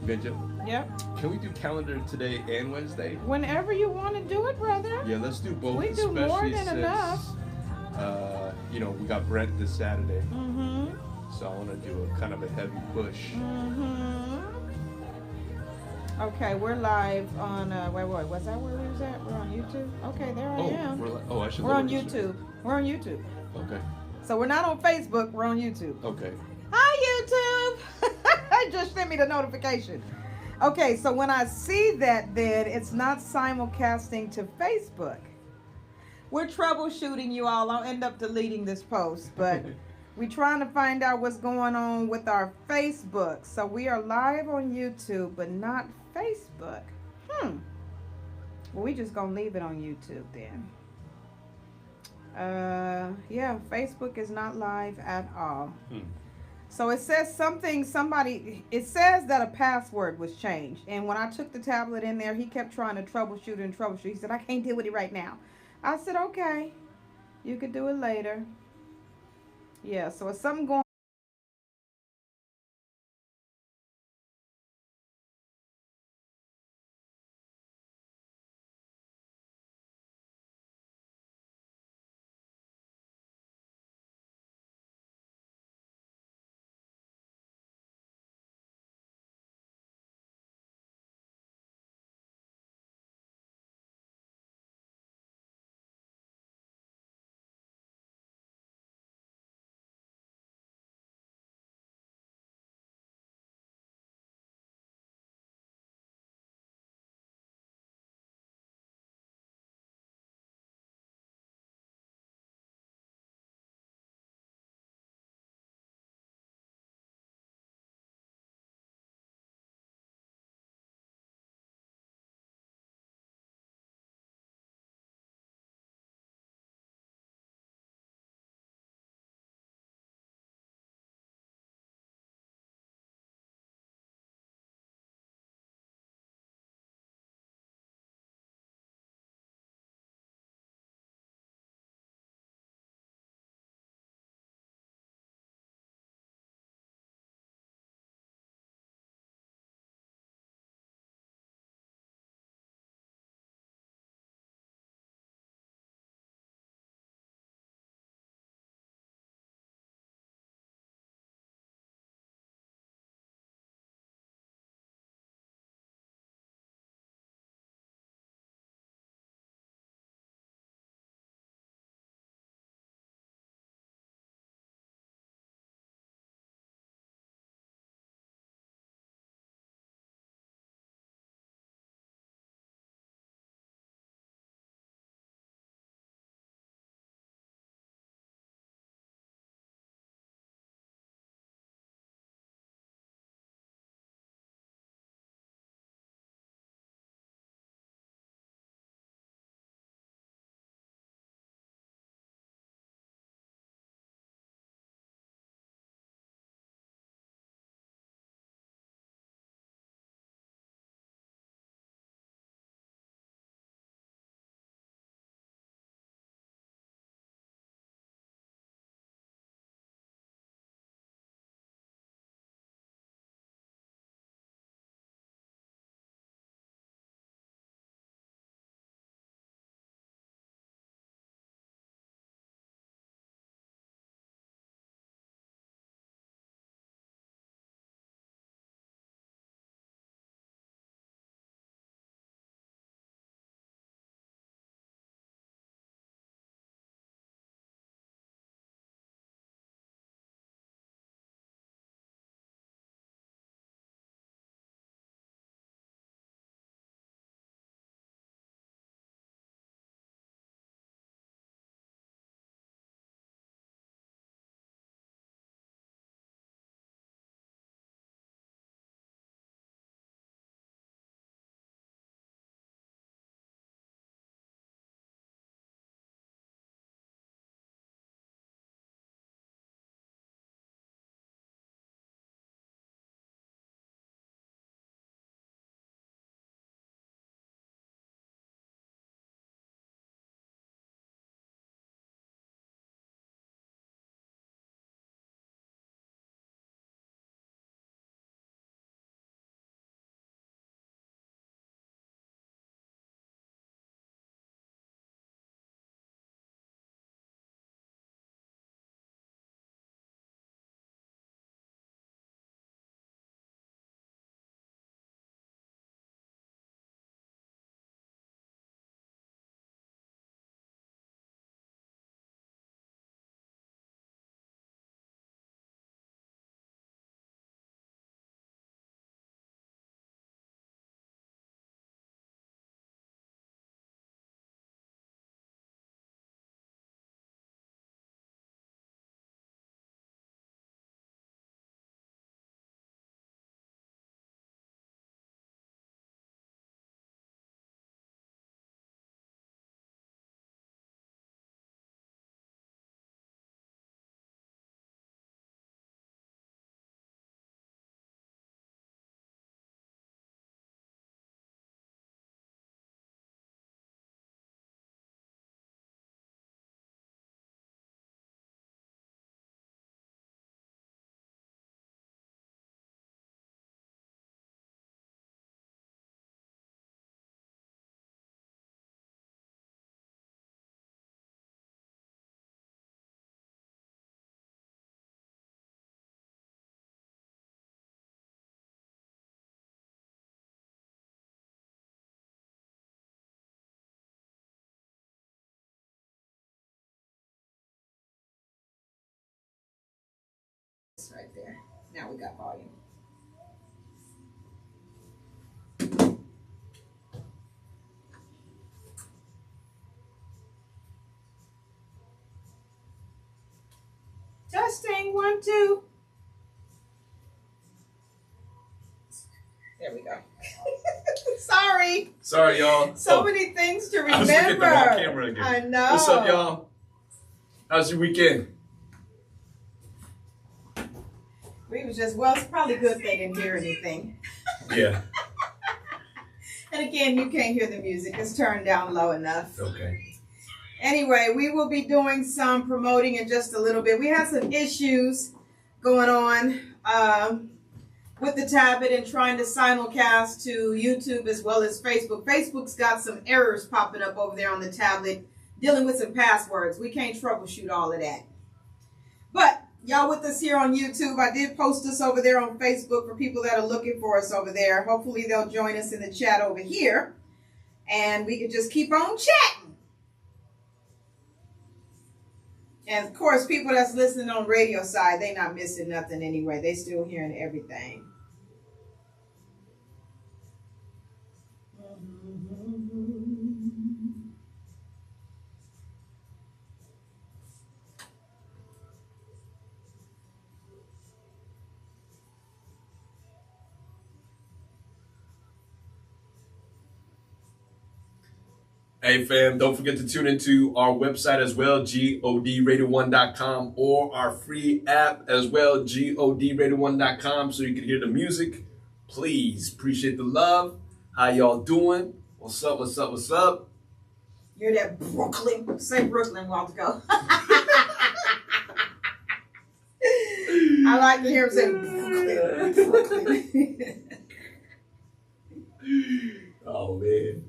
Evangel, Yep. can we do calendar today and Wednesday? Whenever you want to do it, brother. Yeah, let's do both, We do more especially than enough. since we got Brent this Saturday. Mm-hmm. So I want to do a kind of a heavy push. Mm-hmm. Okay, we're live on wait, was that where we was at? We're on YouTube? Okay, there I am. I should We're lower on this. YouTube. We're on YouTube. Okay. So we're not on Facebook, we're on YouTube. Okay. Hi YouTube! It just sent me the notification. Okay, so when I see that, then it's not simulcasting to Facebook. We're troubleshooting, you all. I'll end up deleting this post, but we're trying to find out what's going on with our Facebook. So we are live on YouTube, but not Facebook. Well, we just gonna leave it on YouTube then. Yeah, Facebook is not live at all. So it says it says that a password was changed. And when I took the tablet in there, he kept trying to troubleshoot. He said, I can't deal with it right now. I said, okay, you could do it later. Yeah, so it's something going right there. Now we got volume. Testing, 1, 2. There we go. Sorry. Sorry, y'all. So many things to remember. I was looking at the wrong camera again. I know. What's up, y'all? How's your weekend? We was just, well, it's probably good they didn't hear anything. Yeah. And again, you can't hear the music. It's turned down low enough. Okay. Anyway, we will be doing some promoting in just a little bit. We have some issues going on with the tablet and trying to simulcast to YouTube as well as Facebook. Facebook's got some errors popping up over there on the tablet, dealing with some passwords. We can't troubleshoot all of that. But y'all with us here on YouTube, I did post us over there on Facebook for people that are looking for us over there. Hopefully they'll join us in the chat over here, and we can just keep on chatting. And of course, people that's listening on radio side, they not missing nothing anyway. They still hearing everything. Hey fam, don't forget to tune into our website as well, godradio1.com, or our free app as well, godradio1.com, so you can hear the music. Please, appreciate the love. How y'all doing? What's up, what's up, what's up? You're that Brooklyn. Say Brooklyn, Walter, go. I like to hear him say Brooklyn. Oh man.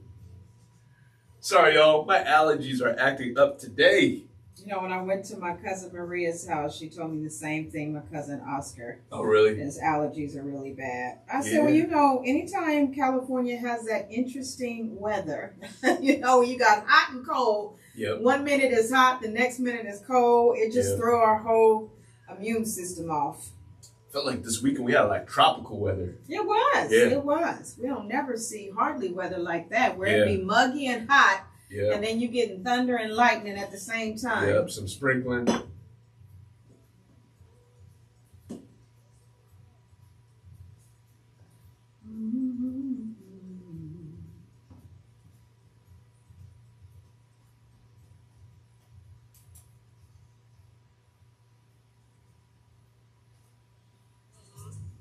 Sorry, y'all. My allergies are acting up today. You know, when I went to my cousin Maria's house, she told me the same thing, my cousin Oscar. Oh, really? His allergies are really bad. I said, well, you know, anytime California has that interesting weather, you know, you got hot and cold. Yep. 1 minute is hot, the next minute is cold. It just throw our whole immune system off. Felt like this weekend we had like tropical weather. It was. Yeah. It was. We don't never see hardly weather like that, where it be muggy and hot, and then you getting thunder and lightning at the same time. Yep, some sprinkling.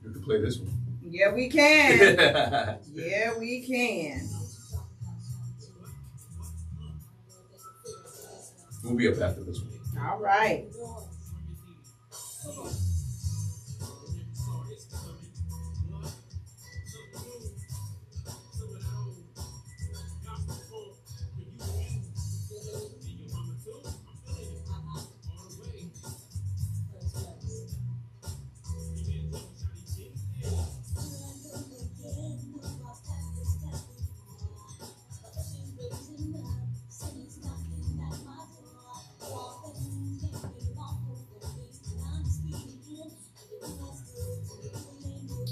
You can play this one. Yeah, we can. Yeah, we can. We'll be up after this one. All right.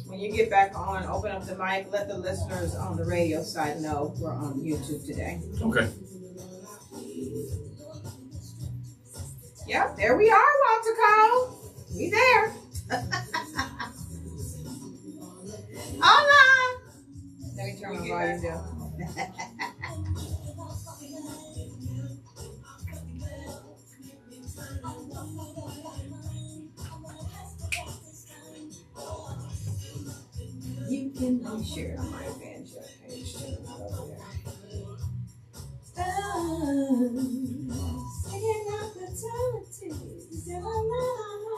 When you get back on, open up the mic, let the listeners on the radio side know we're on YouTube today. Okay. Yep, there we are, Walter Cole. We there. Hola. Let me turn my volume down. You can share it on my Evangel page too. Over there. Singing opportunities in my life.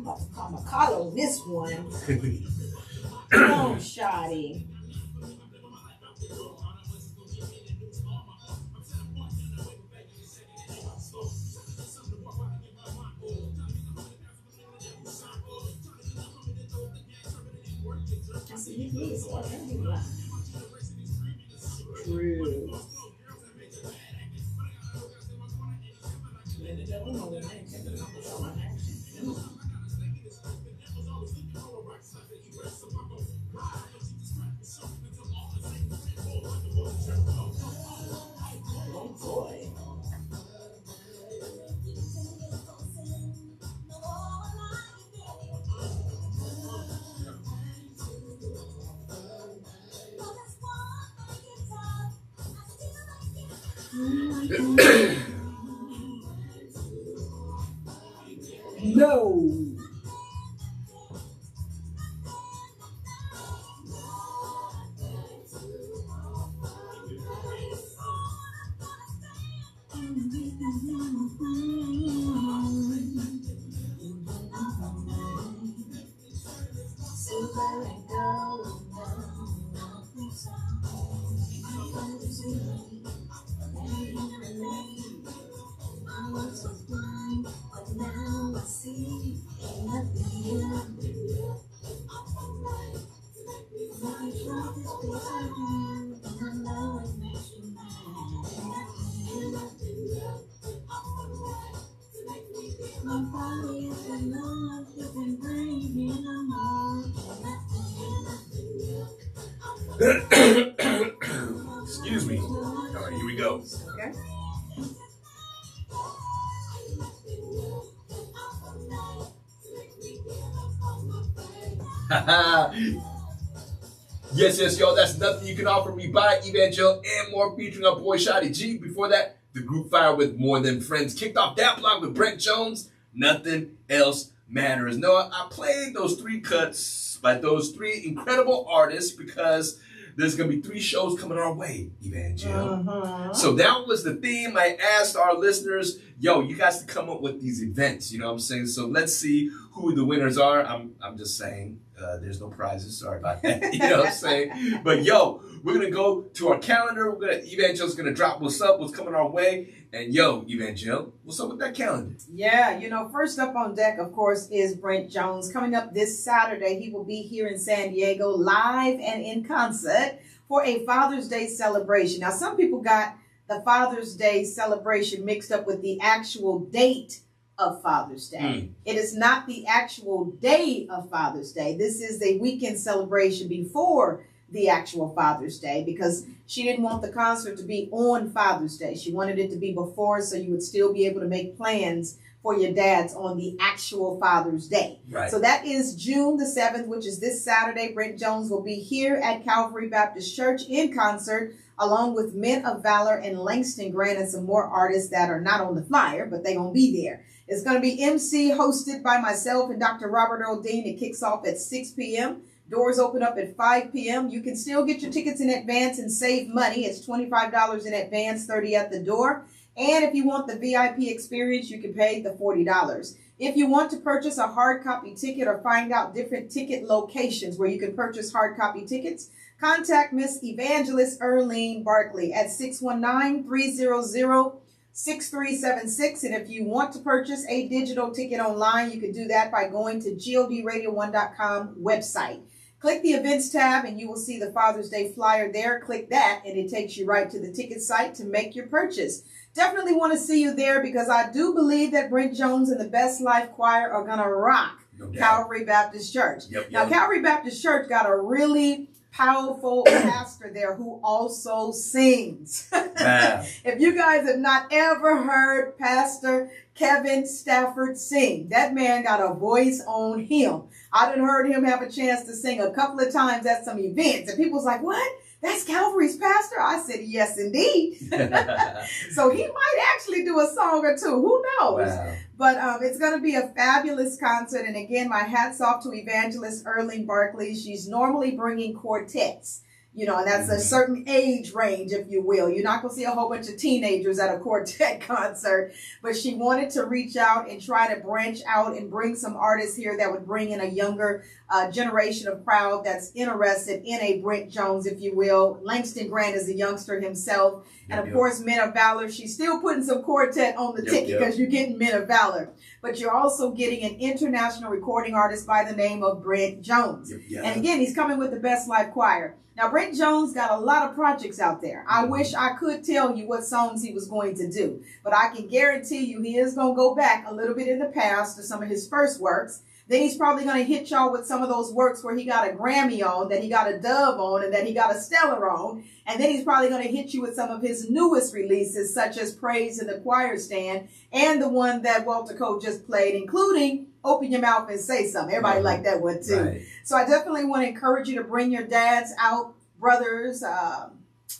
about to call my collar on this one. Come on, Shotty. I see you did, so I can't be lying. True. Oh boy. No. Excuse me. All right, here we go. Okay. Yes, y'all. That's Nothing You Can Offer Me by Evangel and more, featuring our boy Shotty G. Before that, the group Fire with More Than Friends kicked off that block with Brent Jones. Nothing Else Matters. Noah, I played those 3 cuts by those 3 incredible artists because there's going to be 3 shows coming our way, Evangel. So that was the theme. I asked our listeners, yo, you guys to come up with these events, you know what I'm saying? So let's see who the winners are. I'm just saying, there's no prizes. Sorry about that. You know what I'm saying? But yo, we're going to go to our calendar. Evangel's going to drop what's up, what's coming our way. And yo, Evangel, what's up with that calendar? Yeah, first up on deck, of course, is Brent Jones. Coming up this Saturday, he will be here in San Diego live and in concert for a Father's Day celebration. Now, some people got the Father's Day celebration mixed up with the actual date of Father's Day. It is not the actual day of Father's Day. This is a weekend celebration before the actual Father's Day because she didn't want the concert to be on Father's Day. She wanted it to be before so you would still be able to make plans for your dads on the actual Father's Day. Right. So that is June the 7th, which is this Saturday. Brent Jones will be here at Calvary Baptist Church in concert along with Men of Valor and Langston Grant and some more artists that are not on the flyer, but they're going to be there. It's going to be MC hosted by myself and Dr. Robert Earl Dean. It kicks off at 6 p.m. Doors open up at 5 p.m. You can still get your tickets in advance and save money. It's $25 in advance, $30 at the door. And if you want the VIP experience, you can pay the $40. If you want to purchase a hard copy ticket or find out different ticket locations where you can purchase hard copy tickets, contact Miss Evangelist Earlene Barkley at 619-300-6376. And if you want to purchase a digital ticket online, you can do that by going to godradio1.com website. Click the events tab and you will see the Father's Day flyer there. Click that and it takes you right to the ticket site to make your purchase. Definitely want to see you there because I do believe that Brent Jones and the Best Life Choir are going to rock Calvary Baptist Church. Now, Calvary Baptist Church got a really powerful pastor there who also sings. If you guys have not ever heard Pastor Kevin Stafford sing, that man got a voice on him. I done heard him have a chance to sing a couple of times at some events, and people was like, what? That's Calvary's pastor? I said, yes, indeed. So he might actually do a song or two. Who knows? Wow. But it's going to be a fabulous concert. And again, my hat's off to Evangelist Earlene Barkley. She's normally bringing quartets. You know, and that's a certain age range, if you will. You're not going to see a whole bunch of teenagers at a quartet concert. But she wanted to reach out and try to branch out and bring some artists here that would bring in a younger generation of crowd that's interested in a Brent Jones, if you will. Langston Grant is a youngster himself. And of course, Men of Valor. She's still putting some quartet on the ticket because you're getting Men of Valor. But you're also getting an international recording artist by the name of Brent Jones. And again, he's coming with the Best Life Choir. Now, Brent Jones got a lot of projects out there. I wish I could tell you what songs he was going to do. But I can guarantee you he is going to go back a little bit in the past to some of his first works. Then he's probably going to hit y'all with some of those works where he got a Grammy on, that he got a Dove on, and that he got a Stellar on. And then he's probably going to hit you with some of his newest releases, such as Praise in the Choir Stand, and the one that Walter Cole just played, including Open Your Mouth and Say Something. Everybody liked that one too. Right. So I definitely want to encourage you to bring your dads out, brothers,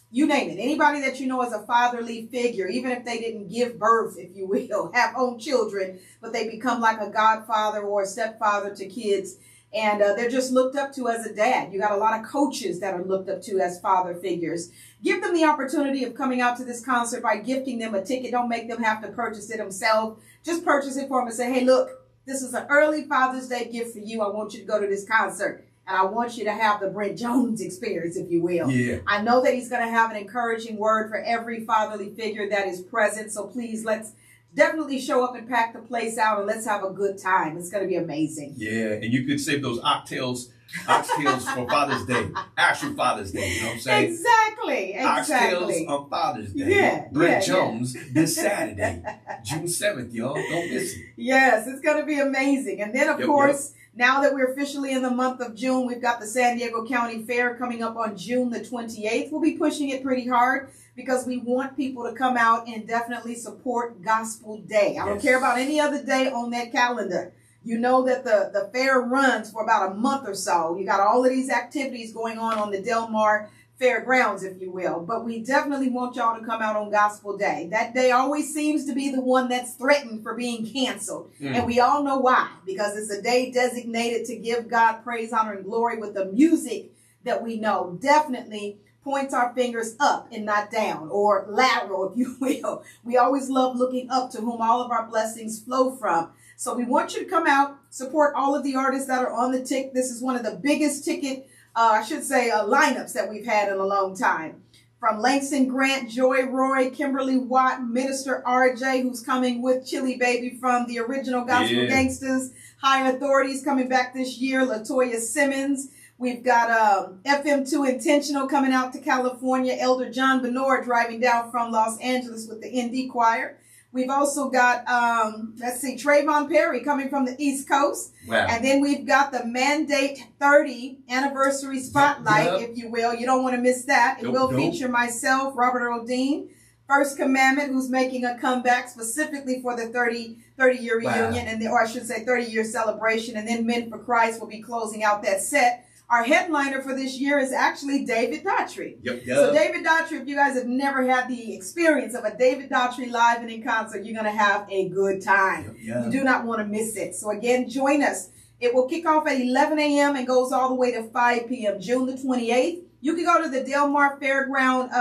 you name it. Anybody that you know as a fatherly figure, even if they didn't give birth, if you will, have own children, but they become like a godfather or a stepfather to kids. And they're just looked up to as a dad. You got a lot of coaches that are looked up to as father figures. Give them the opportunity of coming out to this concert by gifting them a ticket. Don't make them have to purchase it themselves. Just purchase it for them and say, hey, look, this is an early Father's Day gift for you. I want you to go to this concert. And I want you to have the Brent Jones experience, if you will. Yeah. I know that he's going to have an encouraging word for every fatherly figure that is present. So please, let's definitely show up and pack the place out, and let's have a good time. It's going to be amazing. Yeah, and you could save those oxtails for Father's Day. Actual Father's Day, you know what I'm saying? Exactly. Oxtails on Father's Day. Yeah. Brent Jones this Saturday, June 7th, y'all. Don't miss it. Yes, it's going to be amazing. And then, of course, now that we're officially in the month of June, we've got the San Diego County Fair coming up on June the 28th. We'll be pushing it pretty hard because we want people to come out and definitely support Gospel Day. I don't care about any other day on that calendar. You know that the fair runs for about a month or so. You got all of these activities going on the Del Mar Fairgrounds, if you will. But we definitely want y'all to come out on Gospel Day. That day always seems to be the one that's threatened for being canceled. And we all know why. Because it's a day designated to give God praise, honor, and glory with the music that we know. Definitely points our fingers up and not down, or lateral, if you will. We always love looking up to whom all of our blessings flow from. So we want you to come out, support all of the artists that are on the ticket. This is one of the biggest ticket lineups that we've had in a long time. From Langston Grant, Joy Roy, Kimberly Watt, Minister RJ, who's coming with Chili Baby from the original Gospel Gangsters. High Authorities coming back this year, Latoya Simmons. We've got FM2 Intentional coming out to California. Elder John Benoit driving down from Los Angeles with the ND Choir. We've also got, Trayvon Perry coming from the East Coast. Wow. And then we've got the Mandate 30 Anniversary Spotlight, if you will. You don't want to miss that. It will feature myself, Robert Earl Dean, First Commandment, who's making a comeback specifically for the 30-year reunion, or I should say 30-year celebration. And then Men for Christ will be closing out that set. Our headliner for this year is actually David Daughtry. So David Daughtry, if you guys have never had the experience of a David Daughtry live and in concert, you're going to have a good time. You do not want to miss it. So again, join us. It will kick off at 11 a.m. and goes all the way to 5 p.m. June the 28th. You can go to the Del Mar Fairground,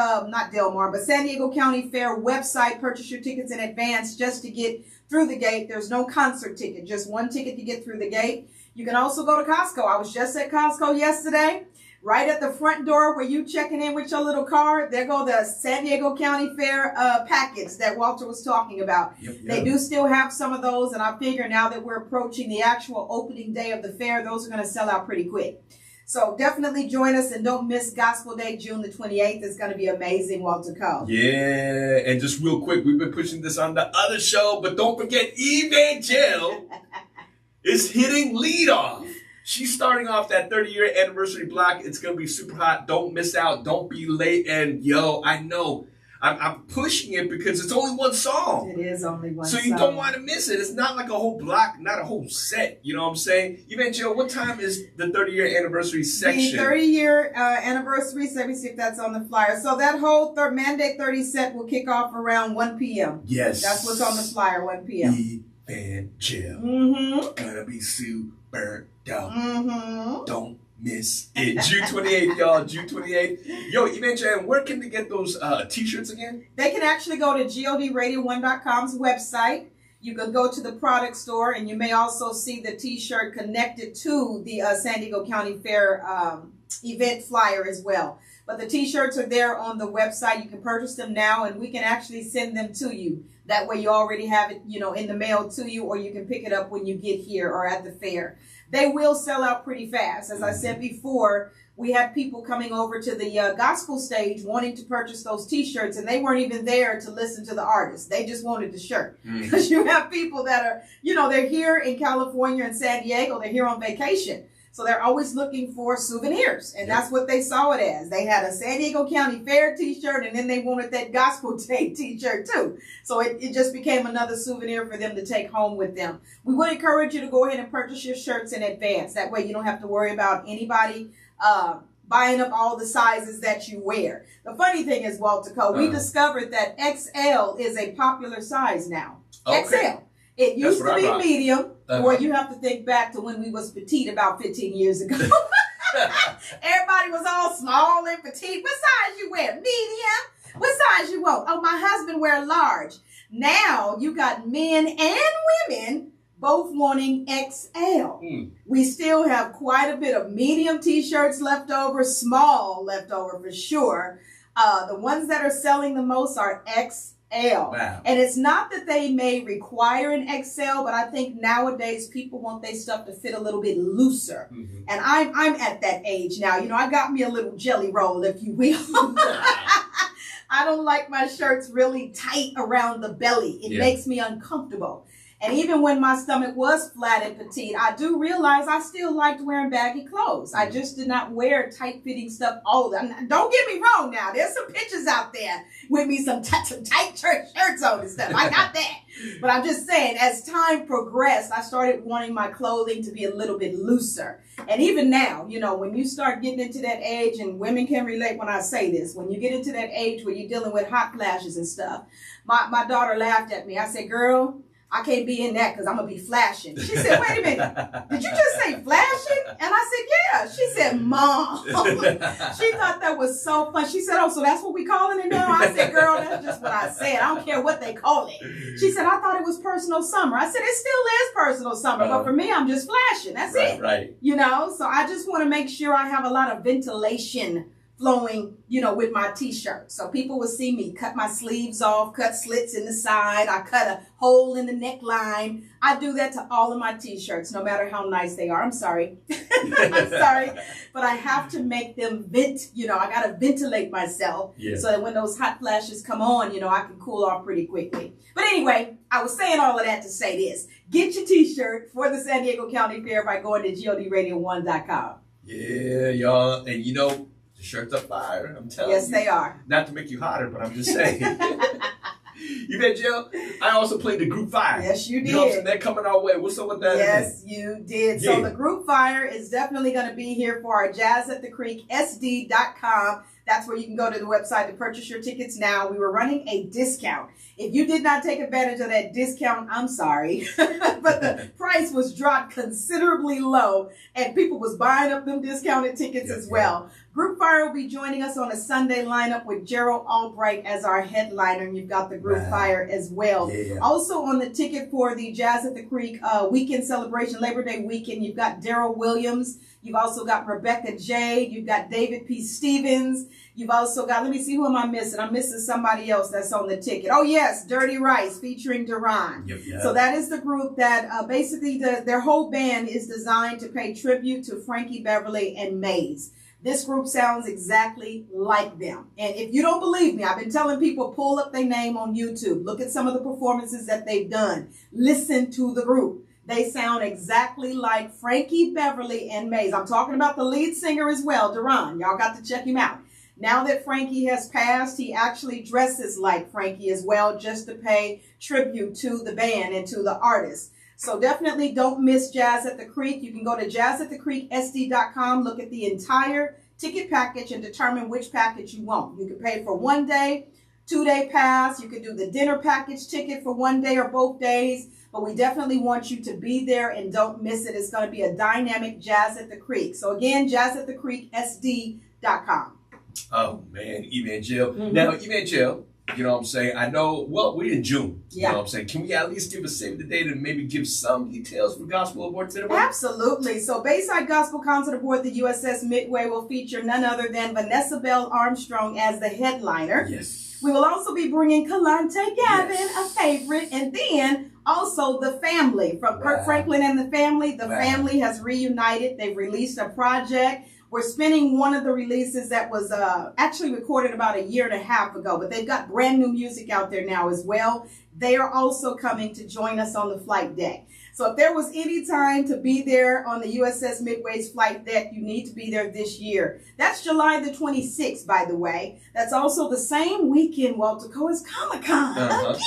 San Diego County Fair website, purchase your tickets in advance just to get through the gate. There's no concert ticket, just one ticket to get through the gate. You can also go to Costco. I was just at Costco yesterday. Right at the front door where you checking in with your little card, there go the San Diego County Fair packets that Walter was talking about. They do still have some of those, and I figure now that we're approaching the actual opening day of the fair, those are going to sell out pretty quick. So definitely join us and don't miss Gospel Day, June the 28th. It's going to be amazing, Walter Cole. Yeah, and just real quick, we've been pushing this on the other show, but don't forget Evangel is hitting leadoff. She's starting off that 30-year anniversary block. It's going to be super hot. Don't miss out. Don't be late. And, I know I'm pushing it because it's only one song. It is only one song. So you don't want to miss it. It's not like a whole block, not a whole set. You know what I'm saying? Evangel, what time is the 30-year anniversary section? The 30-year anniversary, so let me see if that's on the flyer. So that whole Mandate 30 set will kick off around 1 p.m. Yes. That's what's on the flyer, 1 p.m. Evangel. Gonna be super dope. Don't miss it. June 28th, y'all. June 28th. Yo, Evangel, where can they get those t-shirts again? They can actually go to godradio1.com's website. You can go to the product store, and you may also see the t-shirt connected to the San Diego County Fair event flyer as well. But the t-shirts are there on the website. You can purchase them now, and we can actually send them to you. That way you already have it, in the mail to you, or you can pick it up when you get here or at the fair. They will sell out pretty fast. As I said before, we had people coming over to the gospel stage wanting to purchase those t-shirts, and they weren't even there to listen to the artist. They just wanted the shirt. Because you have people that are, they're here in California and San Diego. They're here on vacation. So they're always looking for souvenirs, and that's what they saw it as. They had a San Diego County Fair t-shirt, and then they wanted that Gospel Day t-shirt too. So it just became another souvenir for them to take home with them. We would encourage you to go ahead and purchase your shirts in advance. That way you don't have to worry about anybody buying up all the sizes that you wear. The funny thing is, Walter Cole, we discovered that XL is a popular size now. Okay. XL. It used to be medium, or you have to think back to when we was petite about 15 years ago. Everybody was all small and petite. What size you wear? Medium? What size you want? Oh, my husband wear large. Now you got men and women both wanting XL. We still have quite a bit of medium t-shirts left over, small left over for sure. The ones that are selling the most are XL. Wow. And it's not that they may require an XL, but I think nowadays people want their stuff to fit a little bit looser. And I'm at that age now. I got me a little jelly roll, if you will. I don't like my shirts really tight around the belly. It makes me uncomfortable. And even when my stomach was flat and petite, I do realize I still liked wearing baggy clothes. I just did not wear tight-fitting stuff all the time. Don't get me wrong now. There's some pictures out there with me, some tight shirts on and stuff. I got that. But I'm just saying, as time progressed, I started wanting my clothing to be a little bit looser. And even now, when you start getting into that age, and women can relate when I say this, when you get into that age where you're dealing with hot flashes and stuff, my daughter laughed at me. I said, girl, I can't be in that because I'm going to be flashing. She said, wait a minute, did you just say flashing? And I said, yeah. She said, Mom. She thought that was so fun. She said, oh, so that's what we calling it now? I said, girl, that's just what I said. I don't care what they call it. She said, I thought it was personal summer. I said, it still is personal summer, but for me, I'm just flashing. That's it. Right. So I just want to make sure I have a lot of ventilation flowing, with my t-shirt. So people will see me cut my sleeves off, cut slits in the side. I cut a hole in the neckline. I do that to all of my t-shirts, no matter how nice they are. I'm sorry. I'm sorry. But I have to make them vent. I got to ventilate myself so that when those hot flashes come on, I can cool off pretty quickly. But anyway, I was saying all of that to say this. Get your t-shirt for the San Diego County Fair by going to godradio1.com. Yeah, y'all. And the shirts are fire. I'm telling you. Yes, they are. Not to make you hotter, but I'm just saying. Evangel, I also played the group fire. Yes, you did. You know what I'm saying? They're coming our way. What's up with that? Yes, you did. Yeah. So the group fire is definitely going to be here for our Jazz at the Creek, SD.com. That's where you can go to the website to purchase your tickets now. We were running a discount. If you did not take advantage of that discount, I'm sorry. But the price was dropped considerably low, and people was buying up them discounted tickets as well. Group Fire will be joining us on a Sunday lineup with Gerald Albright as our headliner, and you've got the Group Fire as well. Yeah. Also on the ticket for the Jazz at the Creek weekend celebration, Labor Day weekend, you've got Daryl Williams. You've also got Rebecca Jade. You've got David P. Stevens. You've also got, let me see, who am I missing? I'm missing somebody else that's on the ticket. Oh, yes, Dirty Rice featuring Duran. Yep. So that is the group that basically their whole band is designed to pay tribute to Frankie Beverly and Maze. This group sounds exactly like them. And if you don't believe me, I've been telling people, pull up their name on YouTube. Look at some of the performances that they've done. Listen to the group. They sound exactly like Frankie Beverly and Maze. I'm talking about the lead singer as well, Duran. Y'all got to check him out. Now that Frankie has passed, he actually dresses like Frankie as well, just to pay tribute to the band and to the artist. So definitely don't miss Jazz at the Creek. You can go to jazzatthecreeksd.com, look at the entire ticket package and determine which package you want. You can pay for 1 day, 2-day pass. You could do the dinner package ticket for 1 day or both days. But we definitely want you to be there and don't miss it. It's going to be a dynamic Jazz at the Creek. So again, jazzatthecreeksd.com. Oh, man, Evangel. Now, Evangel, you know what I'm saying? I know, well, we're in June. You know what I'm saying? Can we at least give a save the date and maybe give some details for Gospel Aboard today? Absolutely. So Bayside Gospel Concert aboard the USS Midway will feature none other than Vanessa Bell Armstrong as the headliner. Yes. We will also be bringing Kalante Gavin, a favorite, and then also the family from Kirk Franklin and the family. The family has reunited. They've released a project. We're spinning one of the releases that was actually recorded about 1.5 years ago, but they've got brand new music out there now as well. They are also coming to join us on the flight deck. So if there was any time to be there on the USS Midway's flight deck, you need to be there this year. That's July the 26th, by the way. That's also the same weekend, Walter Cole, as Comic-Con again. I was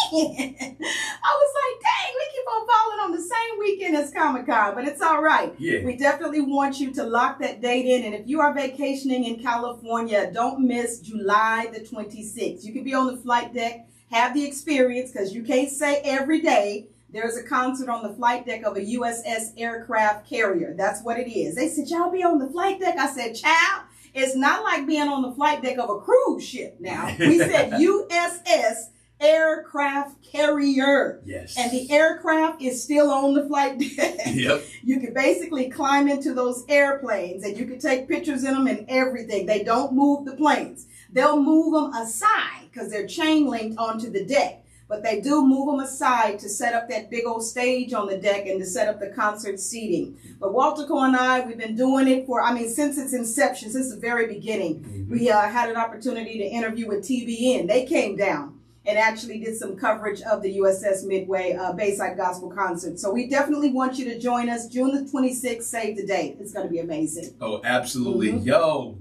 like, dang, we keep on falling on the same weekend as Comic-Con, but it's all right. Yeah. We definitely want you to lock that date in. And if you are vacationing in California, don't miss July the 26th. You can be on the flight deck, have the experience, because you can't say every day. There's a concert on the flight deck of a USS aircraft carrier. That's what it is. They said, y'all be on the flight deck? I said, child, it's not like being on the flight deck of a cruise ship now. We said USS aircraft carrier. Yes. And the aircraft is still on the flight deck. Yep. You can basically climb into those airplanes and you can take pictures in them and everything. They don't move the planes. They'll move them aside because they're chain linked onto the deck. But they do move them aside to set up that big old stage on the deck and to set up the concert seating. But Walter Cole and I, we've been doing it since its inception, since the very beginning. We had an opportunity to interview with TBN. They came down and actually did some coverage of the USS Midway Bayside Gospel Concert. So we definitely want you to join us June the 26th. Save the date. It's going to be amazing. Oh, absolutely. Yo,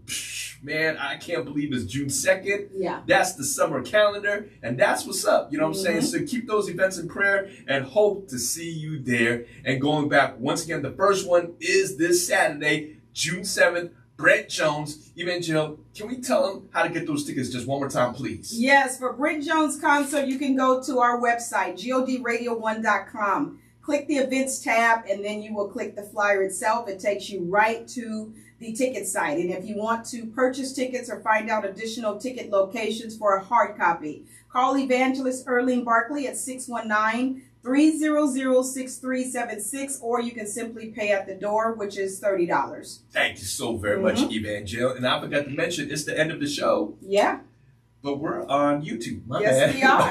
man, I can't believe it's June 2nd. Yeah. That's the summer calendar, and that's what's up. You know what I'm saying? So keep those events in prayer and hope to see you there. And going back, once again, the first one is this Saturday, June 7th. Brent Jones, Evangel, can we tell them how to get those tickets just one more time, please? Yes, for Brent Jones concert, you can go to our website, godradio1.com. Click the events tab, and then you will click the flyer itself. It takes you right to the ticket site. And if you want to purchase tickets or find out additional ticket locations for a hard copy, call Evangelist Earlene Barkley at 619-300-6376, or you can simply pay at the door, which is $30. Thank you so very much, Evangel. And I forgot to mention, it's the end of the show. Yeah. But we're on YouTube. My Yes, bad. we are.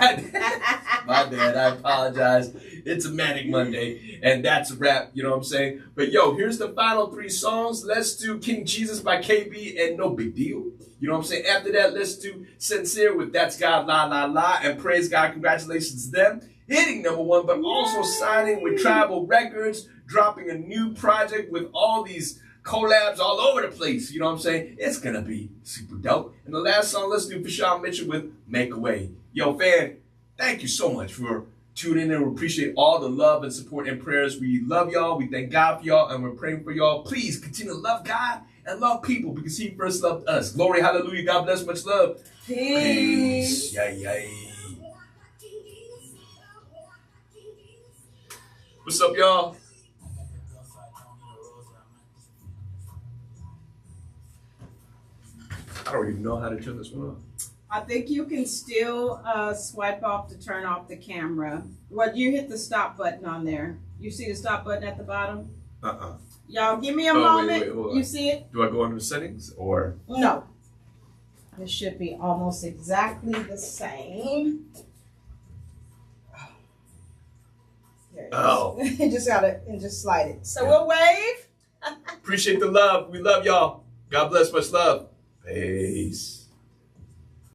My bad. I apologize. It's a Manic Monday, and that's a wrap. You know what I'm saying? But yo, here's the final 3 songs. Let's do King Jesus by KB and No Big Deal. You know what I'm saying? After that, let's do Sincere with That's God, La La La, and Praise God. Congratulations to them hitting #1, but also signing with Tribal Records, dropping a new project with all these collabs all over the place. You know what I'm saying? It's gonna be super dope. And the last song, let's do Fashawn Mitchell with Make a Way. Yo, fan, thank you so much for tuning in. We appreciate all the love and support and prayers. We love y'all. We thank God for y'all, and we're praying for y'all. Please continue to love God and love people because He first loved us. Glory, hallelujah. God bless. Much love. Peace. Yay, yay. What's up, y'all? I don't even know how to turn this one off. I think you can still swipe off to turn off the camera. Well, you hit the stop button on there. You see the stop button at the bottom? Y'all, give me a moment. Wait, you see it? Do I go under settings or? No. It should be almost exactly the same. There it is. Oh. You just gotta just slide it. So we'll wave. Appreciate the love. We love y'all. God bless. Much love. Peace.